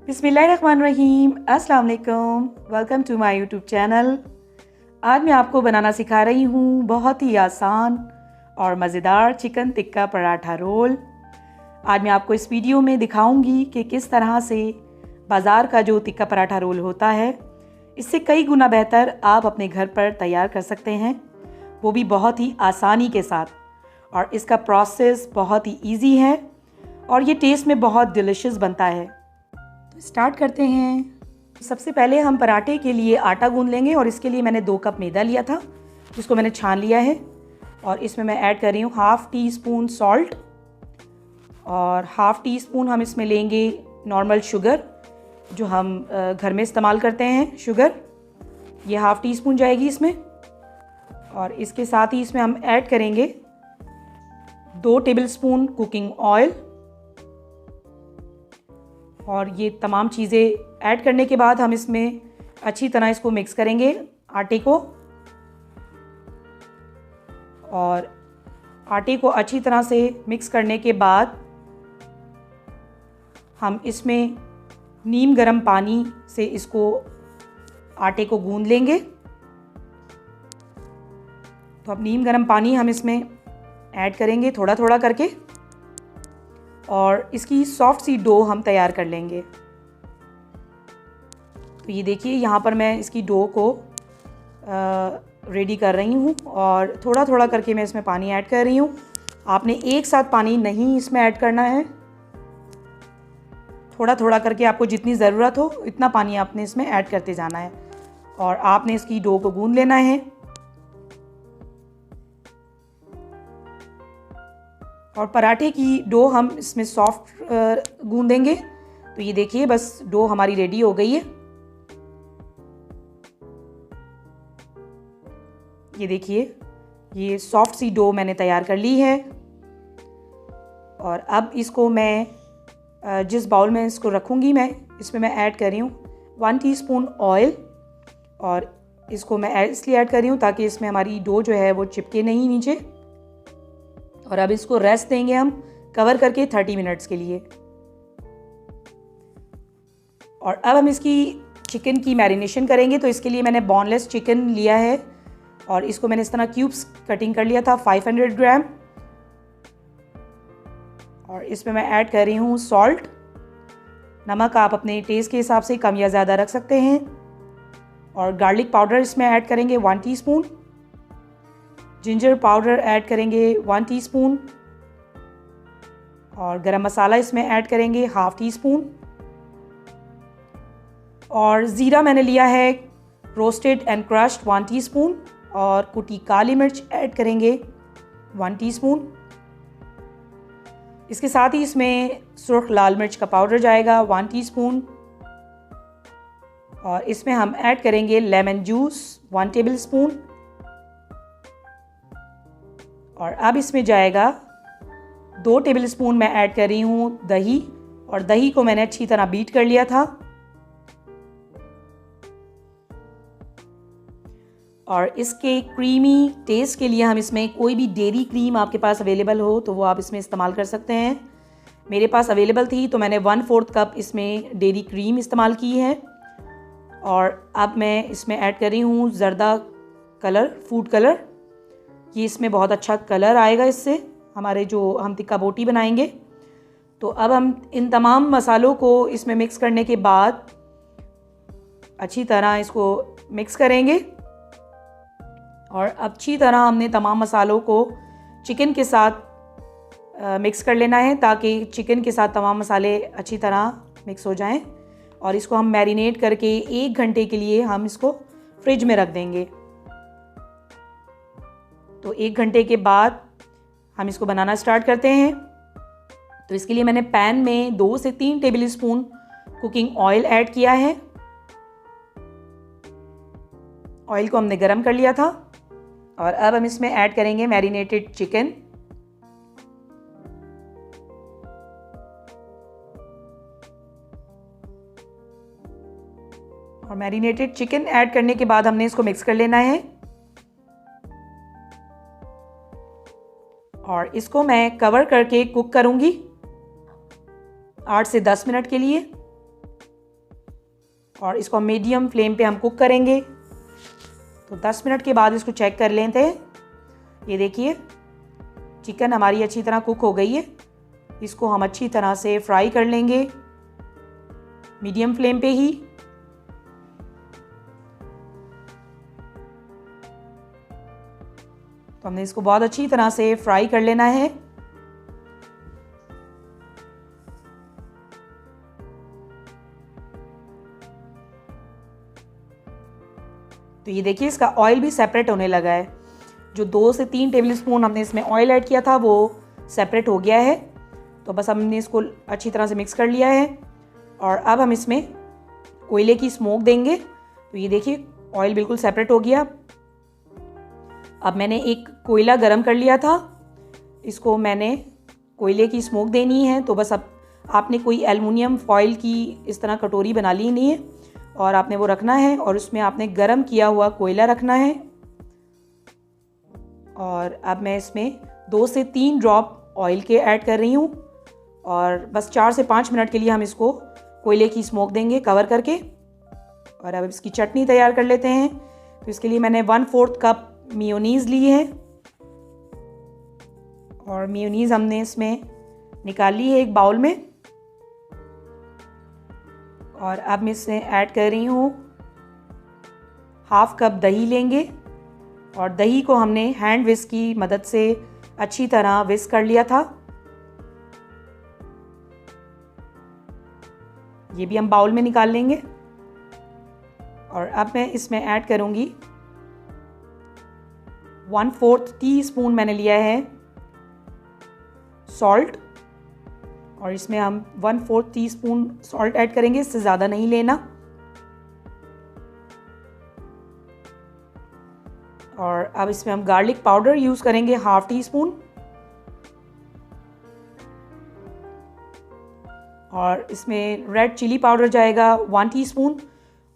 बिस्मिल्लाहिर्रहमानिर्रहीम, अस्सलाम वालेकुम। Welcome to my YouTube channel. आज मैं आपको बनाना सिखा रही हूँ बहुत ही आसान और मज़ेदार चिकन टिक्का पराठा रोल। आज मैं आपको इस वीडियो में दिखाऊंगी कि किस तरह से बाज़ार का जो टिक्का पराठा रोल होता है, इससे कई गुना बेहतर आप अपने घर पर तैयार कर सकते हैं, वो भी बहुत ही आसानी के साथ। और इसका प्रोसेस बहुत ही ईजी है और ये टेस्ट में बहुत डिलिशियस बनता है। तो स्टार्ट करते हैं। सबसे पहले हम पराठे के लिए आटा गूंद लेंगे और इसके लिए मैंने 2 कप मैदा लिया था, जिसको मैंने छान लिया है। और इसमें मैं ऐड कर रही हूँ हाफ़ टी स्पून सॉल्ट और हाफ़ टी स्पून हम इसमें लेंगे नॉर्मल शुगर, जो हम घर में इस्तेमाल करते हैं शुगर। ये हाफ़ टी स्पून जाएगी इसमें। और इसके साथ ही इसमें हम ऐड करेंगे 2 टेबलस्पून कुकिंग ऑयल। और ये तमाम चीज़ें ऐड करने के बाद हम इसमें अच्छी तरह इसको मिक्स करेंगे आटे को। और आटे को अच्छी तरह से मिक्स करने के बाद हम इसमें नीम गर्म पानी से इसको आटे को गूंद लेंगे। तो अब नीम गर्म पानी हम इसमें ऐड करेंगे थोड़ा थोड़ा करके और इसकी सॉफ्ट सी डो हम तैयार कर लेंगे। तो ये देखिए, यहाँ पर मैं इसकी डो को रेडी कर रही हूँ और थोड़ा थोड़ा करके मैं इसमें पानी ऐड कर रही हूँ। आपने एक साथ पानी नहीं इसमें ऐड करना है, थोड़ा थोड़ा करके आपको जितनी ज़रूरत हो इतना पानी आपने इसमें ऐड करते जाना है और आपने इसकी डो को गूंद लेना है। और पराठे की डो हम इसमें सॉफ्ट गूंदेंगे। तो ये देखिए, बस डो हमारी रेडी हो गई है। ये देखिए, ये सॉफ्ट सी डो मैंने तैयार कर ली है। और अब इसको मैं जिस बाउल में इसको रखूँगी, मैं इसमें मैं ऐड कर रही हूँ 1 टीस्पून ऑयल। और इसको मैं इसलिए ऐड कर रही हूँ ताकि इसमें हमारी डो जो है वो चिपके नहीं नीचे। और अब इसको रेस्ट देंगे हम कवर करके 30 मिनट्स के लिए। और अब हम इसकी चिकन की मैरिनेशन करेंगे। तो इसके लिए मैंने बोनलेस चिकन लिया है और इसको मैंने इस तरह क्यूब्स कटिंग कर लिया था 500 ग्राम। और इसमें मैं ऐड कर रही हूँ सॉल्ट। नमक आप अपने टेस्ट के हिसाब से कम या ज़्यादा रख सकते हैं। और गार्लिक पाउडर इसमें ऐड करेंगे 1 टीस्पून। जिंजर पाउडर ऐड करेंगे 1 टीस्पून। और गरम मसाला इसमें ऐड करेंगे हाफ़ टी स्पून। और ज़ीरा मैंने लिया है रोस्टेड एंड क्रश्ड 1 टीस्पून। और कुटी काली मिर्च ऐड करेंगे 1 टीस्पून। इसके साथ ही इसमें सुर्ख लाल मिर्च का पाउडर जाएगा 1 टीस्पून। और इसमें हम ऐड करेंगे लेमन जूस 1 टेबलस्पून। और अब इसमें जाएगा 2 टेबलस्पून मैं ऐड कर रही हूँ दही। और दही को मैंने अच्छी तरह बीट कर लिया था। और इसके क्रीमी टेस्ट के लिए हम इसमें कोई भी डेयरी क्रीम आपके पास अवेलेबल हो तो वो आप इसमें इस्तेमाल कर सकते हैं। मेरे पास अवेलेबल थी तो मैंने 1/4 कप इसमें डेयरी क्रीम इस्तेमाल की है। और अब मैं इसमें ऐड कर रही हूँ ज़र्दा कलर, फूड कलर। ये इसमें बहुत अच्छा कलर आएगा, इससे हमारे जो हम टिक्का बोटी बनाएंगे। तो अब हम इन तमाम मसालों को इसमें मिक्स करने के बाद अच्छी तरह इसको मिक्स करेंगे। और अच्छी तरह हमने तमाम मसालों को चिकन के साथ मिक्स कर लेना है ताकि चिकन के साथ तमाम मसाले अच्छी तरह मिक्स हो जाएं। और इसको हम मैरिनेट करके 1 घंटे के लिए हम इसको फ्रिज में रख देंगे। तो 1 घंटे के बाद हम इसको बनाना स्टार्ट करते हैं। तो इसके लिए मैंने पैन में 2 से 3 टेबलस्पून कुकिंग ऑयल ऐड किया है। ऑयल को हमने गरम कर लिया था। और अब हम इसमें ऐड करेंगे मैरिनेटेड चिकन। और मैरिनेटेड चिकन ऐड करने के बाद हमने इसको मिक्स कर लेना है। और इसको मैं कवर करके कुक करूंगी 8 से 10 मिनट के लिए। और इसको मीडियम फ्लेम पे हम कुक करेंगे। तो 10 मिनट के बाद इसको चेक कर लेते हैं। ये देखिए चिकन हमारी अच्छी तरह कुक हो गई है। इसको हम अच्छी तरह से फ्राई कर लेंगे मीडियम फ्लेम पे ही। तो हमने इसको बहुत अच्छी तरह से फ्राई कर लेना है। तो ये देखिए इसका ऑयल भी सेपरेट होने लगा है। जो 2 से 3 टेबल स्पून हमने इसमें ऑयल ऐड किया था वो सेपरेट हो गया है। तो बस हमने इसको अच्छी तरह से मिक्स कर लिया है और अब हम इसमें कोयले की स्मोक देंगे। तो ये देखिए ऑयल बिल्कुल सेपरेट हो गया। अब मैंने एक कोयला गरम कर लिया था, इसको मैंने कोयले की स्मोक देनी है। तो बस अब आपने कोई एल्युमिनियम फॉइल की इस तरह कटोरी बना ली नहीं है और आपने वो रखना है और उसमें आपने गरम किया हुआ कोयला रखना है। और अब मैं इसमें 2 से 3 ड्रॉप ऑयल के ऐड कर रही हूँ और बस 4 से 5 मिनट के लिए हम इसको कोयले की स्मोक देंगे कवर करके। और अब इसकी चटनी तैयार कर लेते हैं। तो इसके लिए मैंने 1/4 कप मेयोनीज़ ली है और मेयोनीज़ हमने इसमें निकाल ली है एक बाउल में। और अब मैं इसमें ऐड कर रही हूँ 1/2 कप दही लेंगे और दही को हमने हैंड विस्क की मदद से अच्छी तरह विस्क कर लिया था। ये भी हम बाउल में निकाल लेंगे। और अब मैं इसमें ऐड करूँगी 1/4 टीस्पून मैंने लिया है सॉल्ट और इसमें हम 1/4 टीस्पून सॉल्ट ऐड करेंगे, इससे ज़्यादा नहीं लेना। और अब इसमें हम गार्लिक पाउडर यूज़ करेंगे 1/2 टीस्पून और इसमें रेड चिली पाउडर जाएगा 1 टीस्पून।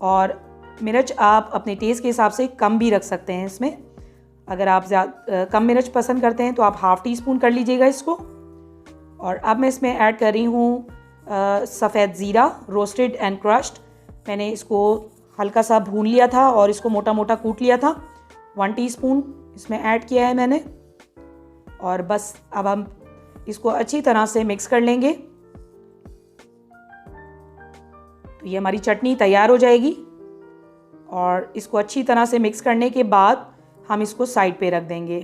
और मिर्च आप अपने टेस्ट के हिसाब से कम भी रख सकते हैं इसमें। अगर आप कम मिर्च पसंद करते हैं तो आप 1/2 टीस्पून कर लीजिएगा इसको। और अब मैं इसमें ऐड कर रही हूँ सफ़ेद ज़ीरा रोस्टेड एंड क्रश्ड। मैंने इसको हल्का सा भून लिया था और इसको मोटा मोटा कूट लिया था। 1 टीस्पून इसमें ऐड किया है मैंने। और बस अब हम इसको अच्छी तरह से मिक्स कर लेंगे। तो ये हमारी चटनी तैयार हो जाएगी और इसको अच्छी तरह से मिक्स करने के बाद हम इसको साइड पे रख देंगे।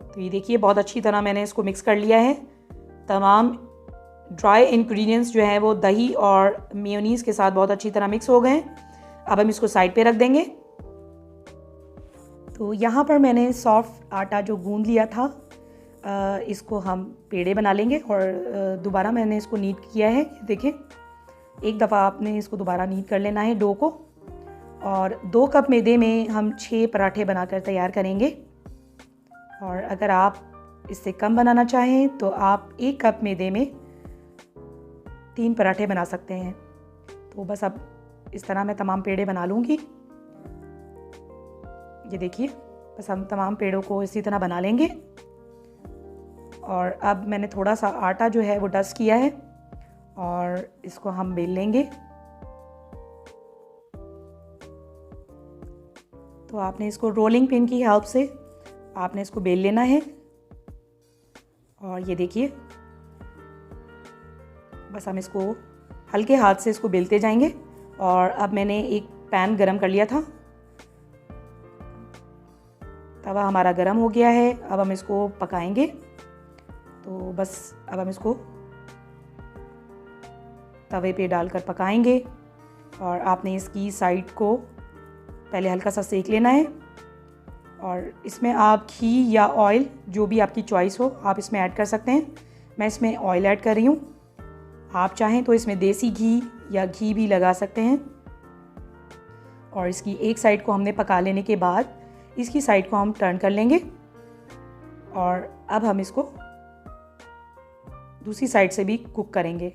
तो ये देखिए बहुत अच्छी तरह मैंने इसको मिक्स कर लिया है। तमाम ड्राई इंग्रेडिएंट्स जो हैं वो दही और मेयोनीज़ के साथ बहुत अच्छी तरह मिक्स हो गए हैं। अब हम इसको साइड पे रख देंगे। तो यहाँ पर मैंने सॉफ्ट आटा जो गूंद लिया था इसको हम पेड़े बना लेंगे और दोबारा मैंने इसको नीड किया है। देखिए एक दफ़ा आपने इसको दोबारा नीड कर लेना है डो को। और 2 कप मैदे में हम 6 पराठे बनाकर तैयार करेंगे। और अगर आप इससे कम बनाना चाहें तो आप 1 कप मैदे में 3 पराठे बना सकते हैं। तो बस अब इस तरह मैं तमाम पेड़े बना लूँगी। ये देखिए बस हम तमाम पेड़ों को इसी तरह बना लेंगे। और अब मैंने थोड़ा सा आटा जो है वो डस्ट किया है और इसको हम बेल लेंगे। तो आपने इसको रोलिंग पिन की हेल्प से आपने इसको बेल लेना है। और ये देखिए बस हम इसको हल्के हाथ से इसको बेलते जाएंगे। और अब मैंने एक पैन गरम कर लिया था, तवा हमारा गरम हो गया है। अब हम इसको पकाएंगे। तो बस अब हम इसको तवे पे डालकर पकाएंगे। और आपने इसकी साइड को पहले हल्का सा सेक लेना है। और इसमें आप घी या ऑयल जो भी आपकी चॉइस हो आप इसमें ऐड कर सकते हैं। मैं इसमें ऑयल ऐड कर रही हूँ। आप चाहें तो इसमें देसी घी या घी भी लगा सकते हैं। और इसकी एक साइड को हमने पका लेने के बाद इसकी साइड को हम टर्न कर लेंगे। और अब हम इसको दूसरी साइड से भी कुक करेंगे।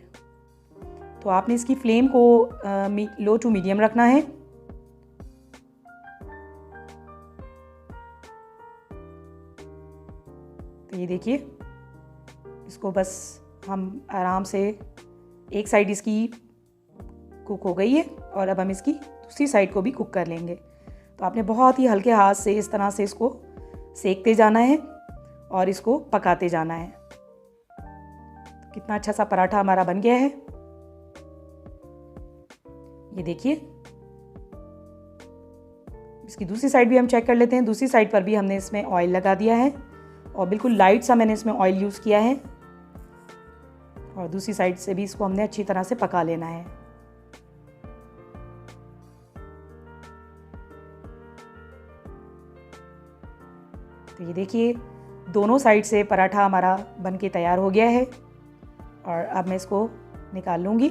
तो आपने इसकी फ्लेम को लो टू मीडियम रखना है। तो ये देखिए इसको बस हम आराम से एक साइड इसकी कुक हो गई है और अब हम इसकी दूसरी साइड को भी कुक कर लेंगे। तो आपने बहुत ही हल्के हाथ से इस तरह से इसको सेकते जाना है और इसको पकाते जाना है। तो कितना अच्छा सा पराठा हमारा बन गया है, ये देखिए। इसकी दूसरी साइड भी हम चेक कर लेते हैं। दूसरी साइड पर भी हमने इसमें ऑयल लगा दिया है और बिल्कुल लाइट सा मैंने इसमें ऑयल यूज़ किया है और दूसरी साइड से भी इसको हमने अच्छी तरह से पका लेना है। तो ये देखिए दोनों साइड से पराठा हमारा बनके तैयार हो गया है और अब मैं इसको निकाल लूँगी।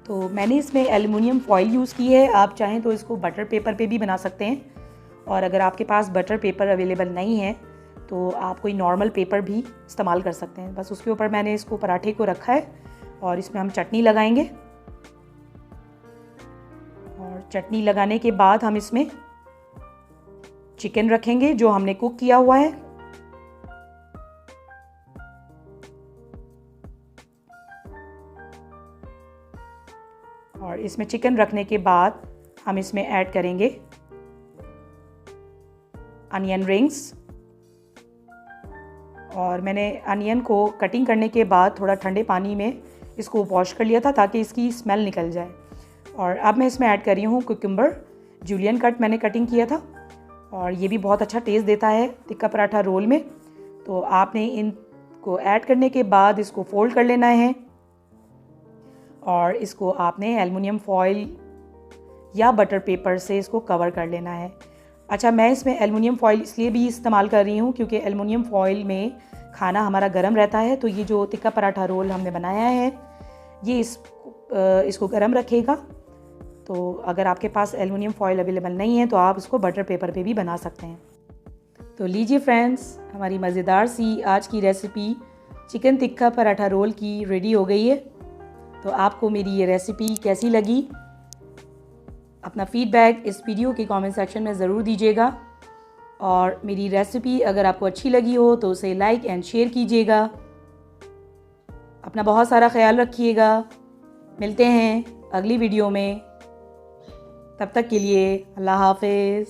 तो मैंने इसमें एल्युमिनियम फॉइल यूज़ की है, आप चाहें तो इसको बटर पेपर पे भी बना सकते हैं और अगर आपके पास बटर पेपर अवेलेबल नहीं है तो आप कोई नॉर्मल पेपर भी इस्तेमाल कर सकते हैं। बस उसके ऊपर मैंने इसको पराठे को रखा है और इसमें हम चटनी लगाएंगे और चटनी लगाने के बाद हम इसमें चिकन रखेंगे जो हमने कुक किया हुआ है। और इसमें चिकन रखने के बाद हम इसमें ऐड करेंगे अनियन रिंग्स और मैंने अनियन को कटिंग करने के बाद थोड़ा ठंडे पानी में इसको वॉश कर लिया था ताकि इसकी स्मेल निकल जाए। और अब मैं इसमें ऐड कर रही हूँ कुकुम्बर, जूलियन कट मैंने कटिंग किया था और ये भी बहुत अच्छा टेस्ट देता है टिक्का पराठा रोल में। तो आपने इनको ऐड करने के बाद इसको फोल्ड कर लेना है और इसको आपने एल्युमिनियम फॉइल या बटर पेपर से इसको कवर कर लेना है। अच्छा, मैं इसमें एल्युमिनियम फॉइल इसलिए भी इस्तेमाल कर रही हूँ क्योंकि एल्युमिनियम फॉइल में खाना हमारा गर्म रहता है, तो ये जो टिक्का पराठा रोल हमने बनाया है ये इसको गर्म रखेगा। तो अगर आपके पास एल्युमिनियम फॉइल अवेलेबल नहीं है तो आप इसको बटर पेपर पे भी बना सकते हैं। तो लीजिए फ्रेंड्स, हमारी मज़ेदार सी आज की recipe chicken tikka paratha roll की रेडी हो गई है। तो आपको मेरी ये रेसिपी कैसी लगी? अपना फीडबैक इस वीडियो के कमेंट सेक्शन में ज़रूर दीजिएगा और मेरी रेसिपी अगर आपको अच्छी लगी हो तो उसे लाइक एंड शेयर कीजिएगा। अपना बहुत सारा ख्याल रखिएगा। मिलते हैं अगली वीडियो में, तब तक के लिए अल्लाह हाफ़िज़।